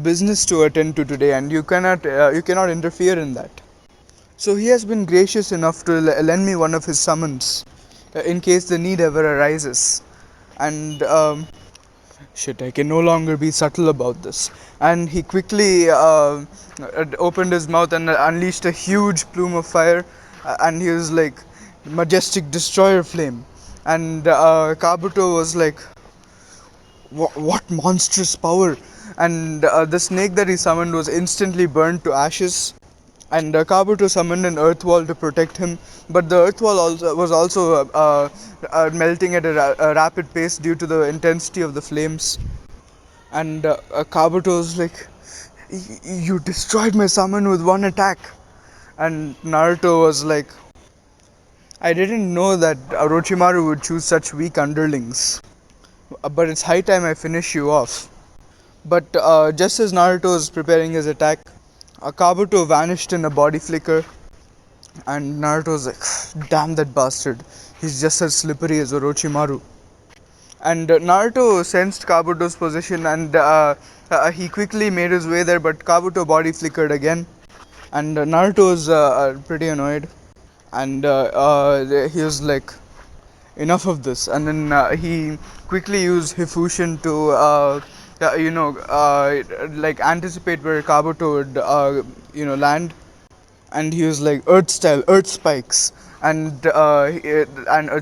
business to attend to today, and you cannot interfere in that. So he has been gracious enough to lend me one of his summons, in case the need ever arises. And shit, I can no longer be subtle about this. And he quickly opened his mouth and unleashed a huge plume of fire, and he was like, majestic destroyer flame. And Kabuto was like, what monstrous power! And the snake that he summoned was instantly burned to ashes. And Kabuto summoned an earth wall to protect him, but the earth wall was also melting at a rapid pace due to the intensity of the flames. And Kabuto was like, You destroyed my summon with one attack." And Naruto was like, "I didn't know that Orochimaru would choose such weak underlings. But it's high time I finish you off." But just as Naruto was preparing his attack, Kabuto vanished in a body flicker, and Naruto was like, "Damn that bastard! He's just as slippery as Orochimaru." And Naruto sensed Kabuto's position, and he quickly made his way there, but Kabuto body flickered again, and Naruto was pretty annoyed, and he was like, "Enough of this!" And then he quickly used Hifushin to like anticipate where Kabuto would land, and he was like, "Earth style, earth spikes." And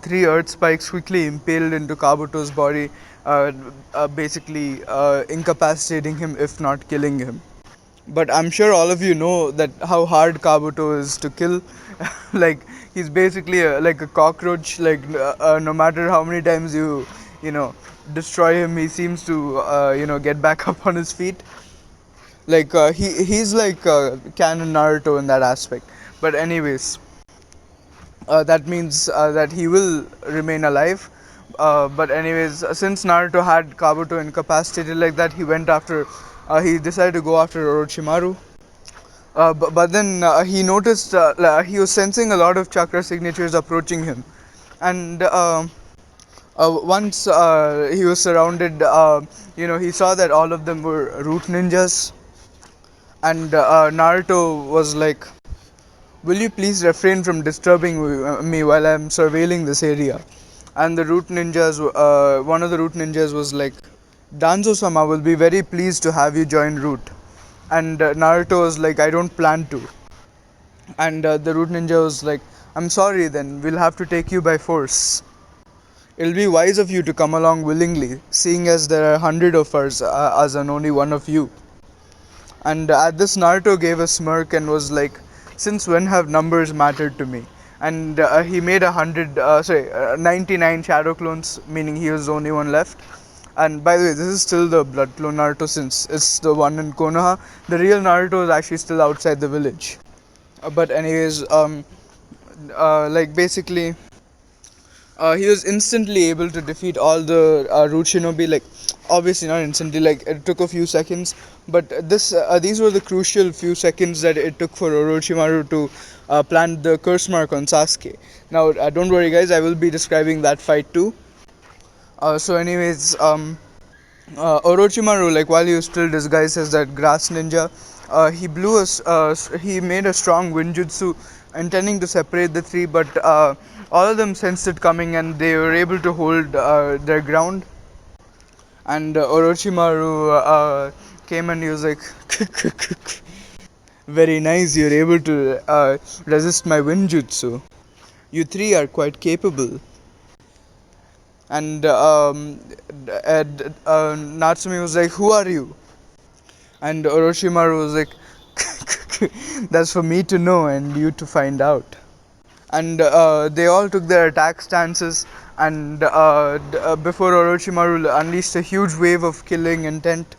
three earth spikes quickly impaled into Kabuto's body, basically incapacitating him, if not killing him. But I'm sure all of you know that how hard Kabuto is to kill. Like, he's basically like a cockroach. Like, no matter how many times you know destroy him, he seems to get back up on his feet. Like, he's like canon Naruto in that aspect. But anyways, that means that he will remain alive. But anyways, since Naruto had Kabuto incapacitated like that, he decided to go after Orochimaru. But then he noticed he was sensing a lot of chakra signatures approaching him, and once he was surrounded, he saw that all of them were root ninjas, and Naruto was like, "Will you please refrain from disturbing me while I'm surveilling this area?" And one of the root ninjas was like, "Danzo-sama will be very pleased to have you join Root." And Naruto was like, "I don't plan to." And the root ninja was like, "I'm sorry then, we'll have to take you by force. It'll be wise of you to come along willingly, seeing as there are 100 of us and only one of you." And at this, Naruto gave a smirk and was like, "Since when have numbers mattered to me?" And he made 99 shadow clones, meaning he was the only one left. And by the way, this is still the blood clone Naruto, since it's the one in Konoha. The real Naruto is actually still outside the village. But anyways, like basically, he was instantly able to defeat all the root shinobi. Like, obviously not instantly, like it took a few seconds, but these were the crucial few seconds that it took for Orochimaru to plant the curse mark on Sasuke. Now, don't worry guys, I will be describing that fight too. So anyways, Orochimaru, like while he was still disguised as that grass ninja, he made a strong winjutsu, intending to separate the three, but all of them sensed it coming, and they were able to hold their ground. And Orochimaru came and he was like, "Very nice, you're able to resist my winjutsu. You three are quite capable." And Natsumi was like, "Who are you?" And Orochimaru was like, "That's for me to know and you to find out." And they all took their attack stances, and before Orochimaru unleashed a huge wave of killing intent,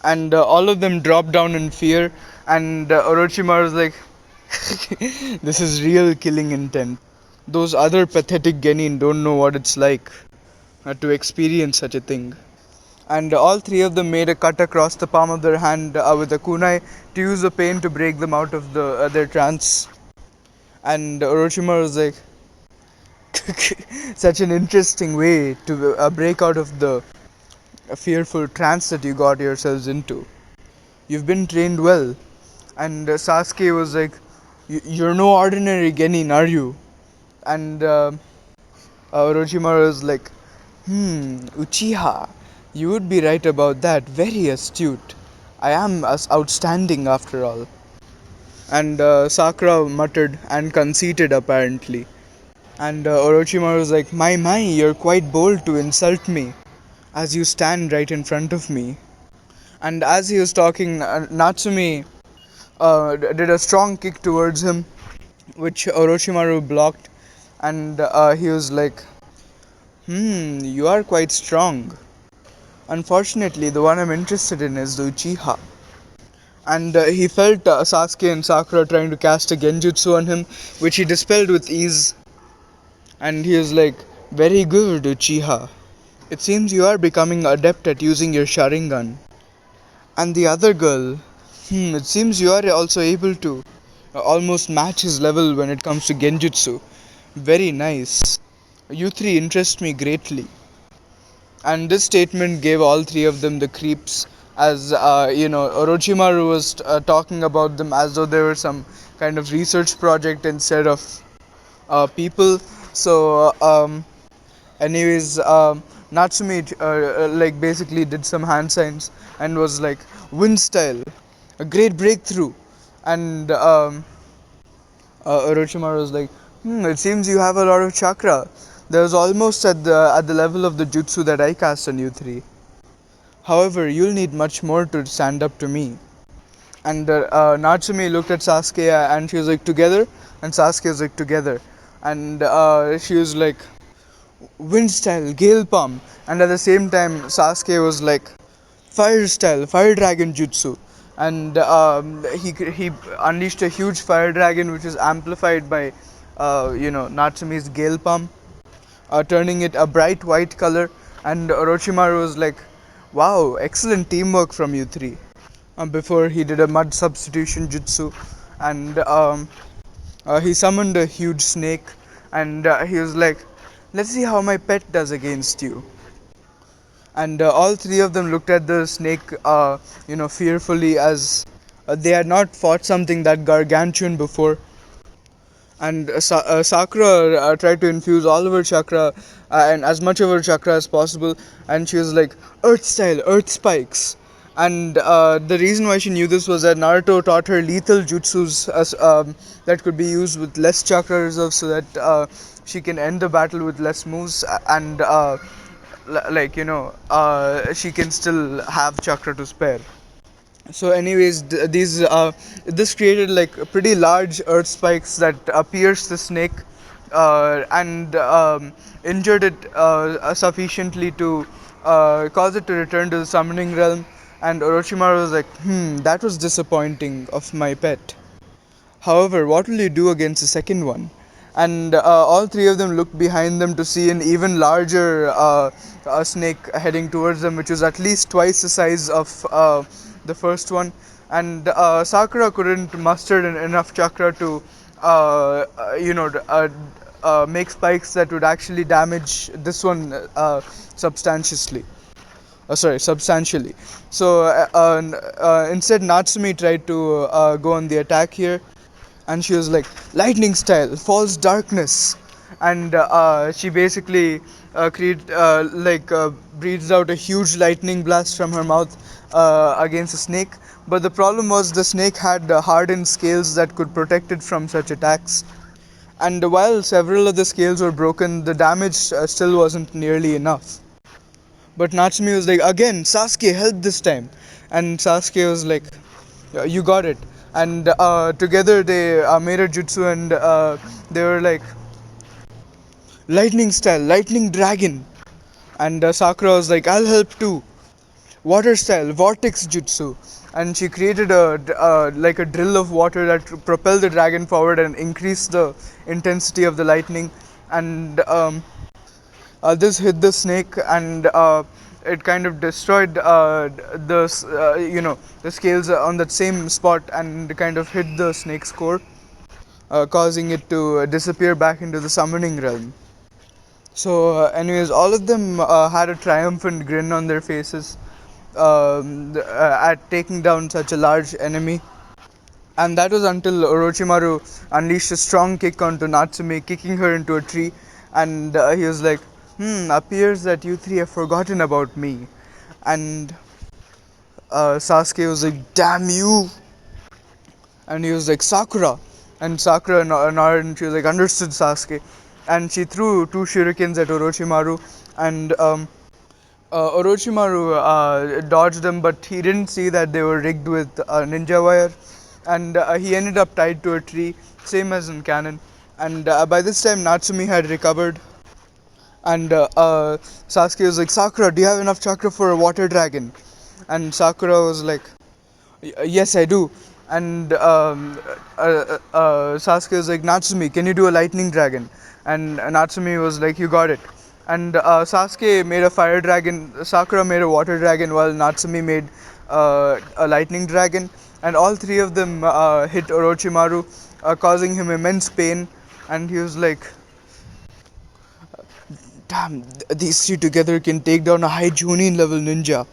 and all of them dropped down in fear, and Orochimaru was like, "This is real killing intent. Those other pathetic genin don't know what it's like to experience such a thing." And all three of them made a cut across the palm of their hand with a kunai to use the pain to break them out of their trance. And Orochimaru was like, such an interesting way to break out of the fearful trance that you got yourselves into. You've been trained well. And Sasuke was like, You're no ordinary genin, are you?" And Orochimaru was like, Uchiha. You would be right about that. Very astute. I am as outstanding after all. And Sakura muttered and conceited apparently. And Orochimaru was like, My, you're quite bold to insult me as you stand right in front of me. And as he was talking, Natsumi did a strong kick towards him, which Orochimaru blocked. And he was like, You are quite strong. Unfortunately, the one I'm interested in is the Uchiha. And he felt Sasuke and Sakura trying to cast a genjutsu on him, which he dispelled with ease. And he was like, Very good, Uchiha. It seems you are becoming adept at using your Sharingan. And the other girl, it seems you are also able to almost match his level when it comes to genjutsu. Very nice. You three interest me greatly. And this statement gave all three of them the creeps, as Orochimaru was talking about them as though they were some kind of research project instead of people. So anyways, Natsumi like basically did some hand signs and was like, wind style, a great breakthrough. And Orochimaru was like, it seems you have a lot of chakra. That was almost at the level of the jutsu that I cast on you three. However, you'll need much more to stand up to me. And Natsumi looked at Sasuke and she was like, together? And Sasuke was like, together. And she was like, wind style, gale palm. And at the same time, Sasuke was like, fire style, fire dragon jutsu. And he unleashed a huge fire dragon which is amplified by Natsumi's gale palm, turning it a bright white color. And Orochimaru was like, wow, excellent teamwork from you three. Before he did a mud substitution jutsu, and he summoned a huge snake, and he was like, let's see how my pet does against you. And all three of them looked at the snake, fearfully, as they had not fought something that gargantuan before. And Sakura tried to infuse all of her chakra and as much of her chakra as possible, and she was like, earth style, earth spikes. And the reason why she knew this was that Naruto taught her lethal jutsus that could be used with less chakra reserves, so that she can end the battle with less moves, and she can still have chakra to spare. So anyways, these this created like pretty large earth spikes that pierced the snake and injured it sufficiently to cause it to return to the summoning realm. And Orochimaru was like, that was disappointing of my pet. However, what will you do against the second one? And all three of them looked behind them to see an even larger snake heading towards them, which was at least twice the size of the first one. And Sakura couldn't muster enough chakra to, make spikes that would actually damage this one substantially. Substantially. So instead, Natsumi tried to go on the attack here, and she was like, lightning style, false darkness. And she basically breathes out a huge lightning blast from her mouth against the snake. But the problem was the snake had hardened scales that could protect it from such attacks. And while several of the scales were broken, the damage still wasn't nearly enough. But Natsumi was like, again, Sasuke, help this time. And Sasuke was like, you got it. And together they made a jutsu, and they were like, lightning style, lightning dragon. And Sakura was like, I'll help too. Water style, vortex jutsu. And she created a drill of water that propelled the dragon forward and increased the intensity of the lightning. And this hit the snake, and it kind of destroyed the scales on that same spot and kind of hit the snake's core, causing it to disappear back into the summoning realm. So, anyways, all of them had a triumphant grin on their faces at taking down such a large enemy. And that was until Orochimaru unleashed a strong kick onto Natsume, kicking her into a tree. And he was like, appears that you three have forgotten about me. And Sasuke was like, damn you. And he was like, Sakura. And Sakura nodded and she was like, understood, Sasuke. And she threw two shurikens at Orochimaru. And Orochimaru dodged them, but he didn't see that they were rigged with ninja wire. And he ended up tied to a tree, same as in canon. And by this time, Natsumi had recovered. And Sasuke was like, Sakura, do you have enough chakra for a water dragon? And Sakura was like, yes, I do. And Sasuke was like, Natsumi, can you do a lightning dragon? And Natsumi was like, you got it. And Sasuke made a fire dragon, Sakura made a water dragon, while Natsumi made a lightning dragon. And all three of them hit Orochimaru, causing him immense pain. And he was like, damn, these three together can take down a high Chunin level ninja.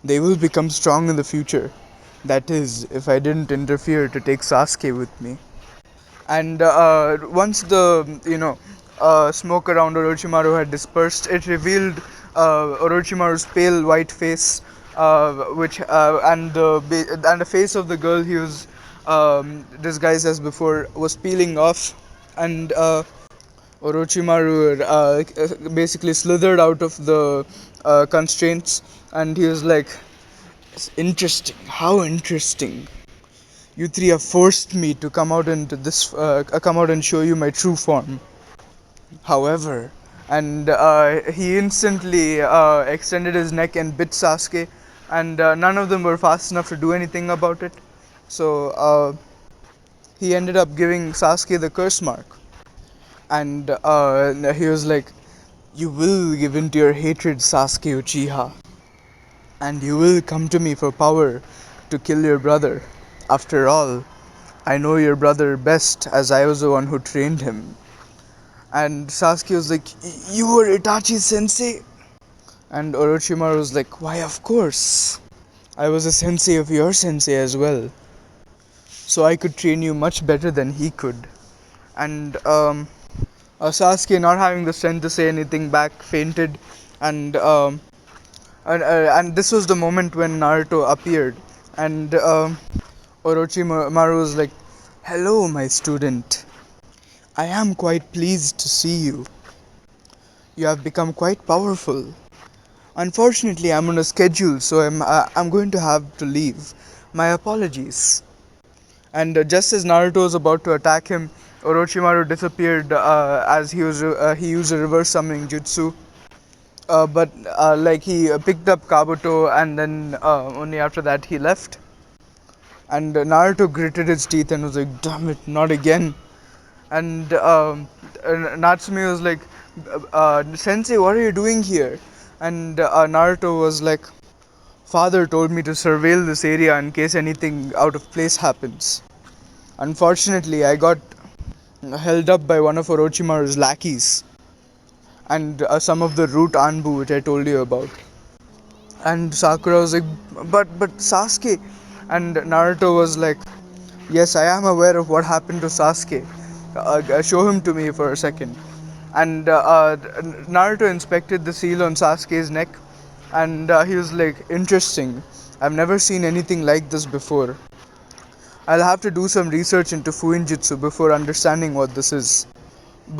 They will become strong in the future. That is, if I didn't interfere to take Sasuke with me. And once the smoke around Orochimaru had dispersed, it revealed Orochimaru's pale white face, which and the face of the girl he was disguised as before was peeling off, and Orochimaru basically slithered out of the constraints, and he was like, interesting, how interesting. You three have forced me to come out into this, come out and show you my true form. However, and he instantly extended his neck and bit Sasuke, and none of them were fast enough to do anything about it. So he ended up giving Sasuke the curse mark, and he was like, "You will give in to your hatred, Sasuke Uchiha, and you will come to me for power to kill your brother. After all, I know your brother best, as I was the one who trained him." And Sasuke was like, "You were Itachi's sensei?" And Orochimaru was like, "Why, of course. I was a sensei of your sensei as well. So I could train you much better than he could." And Sasuke, not having the strength to say anything back, fainted. And and this was the moment when Naruto appeared. And Orochimaru was like, "Hello, my student. I am quite pleased to see you. You have become quite powerful. Unfortunately, I'm on a schedule, so I'm going to have to leave. My apologies." And just as Naruto was about to attack him, Orochimaru disappeared as he used a reverse summoning jutsu. But like he picked up Kabuto, and then only after that he left. And Naruto gritted his teeth and was like, "Damn it, not again." And Natsumi was like, "Sensei, what are you doing here?" And Naruto was like, "Father told me to surveil this area in case anything out of place happens. Unfortunately, I got held up by one of Orochimaru's lackeys and some of the root Anbu which I told you about." And Sakura was like, but Sasuke." And Naruto was like, "Yes, I am aware of what happened to Sasuke. Show him to me for a second." And Naruto inspected the seal on Sasuke's neck, and he was like, "Interesting. I've never seen anything like this before. I'll have to do some research into Fuinjutsu before understanding what this is."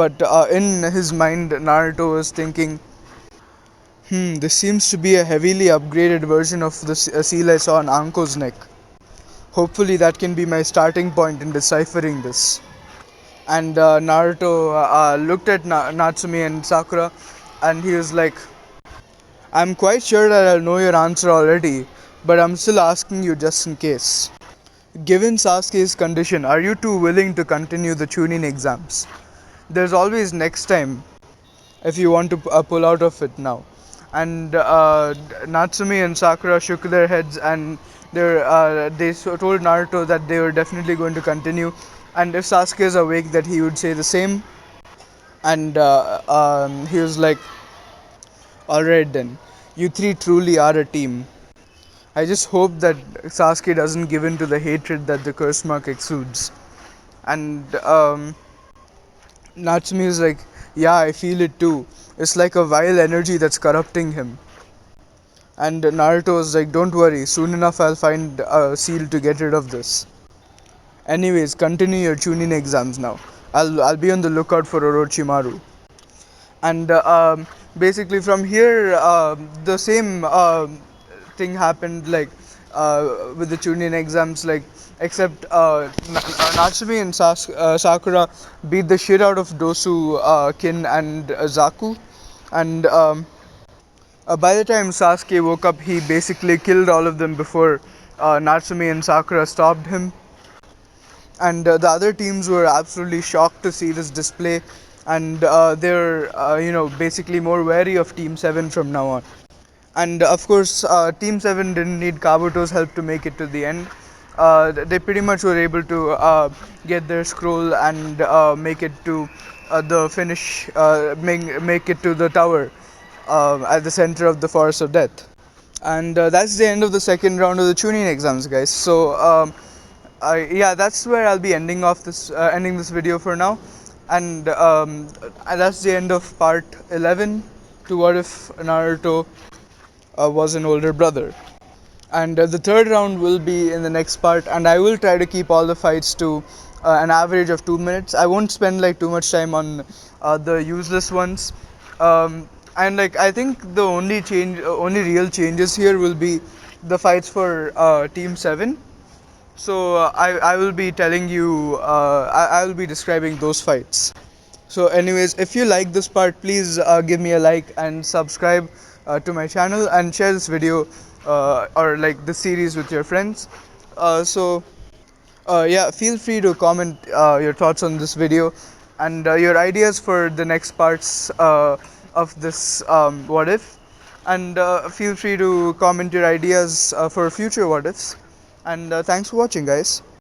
But in his mind, Naruto was thinking, this seems to be a heavily upgraded version of the seal I saw on Anko's neck. Hopefully that can be my starting point in deciphering this." And Naruto looked at Natsumi and Sakura, and he was like, "I'm quite sure that I'll know your answer already, but I'm still asking you just in case. Given Sasuke's condition, are you two willing to continue the Chunin exams? There's always next time if you want to pull out of it now. and Natsumi and Sakura shook their heads, and told Naruto that they were definitely going to continue, and if Sasuke is awake, that he would say the same. And he was like, "All right then, you three truly are a team." I just hope that Sasuke doesn't give in to the hatred that the curse mark exudes. And Natsumi is like, "Yeah, I feel it too. It's like a vile energy that's corrupting him." And Naruto is like, "Don't worry, soon enough I'll find a seal to get rid of this." Anyways, continue your Chunin exams now. I'll be on the lookout for Orochimaru. And basically from here, the same thing happened, like with the Chunin exams, like except Natsumi and Sakura beat the shit out of Dosu, Kin, and Zaku. And by the time Sasuke woke up, he basically killed all of them before Natsumi and Sakura stopped him. And the other teams were absolutely shocked to see this display, and they're basically more wary of Team 7 from now on. And of course, Team 7 didn't need Kabuto's help to make it to the end. They pretty much were able to get their scroll and make it to the finish, make it to the tower at the center of the Forest of Death. And that's the end of the second round of the Chunin exams, guys. So yeah, that's where I'll be ending this video for now. And that's the end of part 11 to What If Naruto was an older brother. And the third round will be in the next part, and I will try to keep all the fights to an average of 2 minutes. I won't spend like too much time on the useless ones. And like I think the only real changes here will be the fights for Team 7. So I will be telling you, I will be describing those fights. So anyways, if you like this part, please give me a like and subscribe to my channel, and share this video or like this series with your friends. So yeah, feel free to comment your thoughts on this video, and your ideas for the next parts of this what if, and feel free to comment your ideas for future what ifs. And thanks for watching, guys.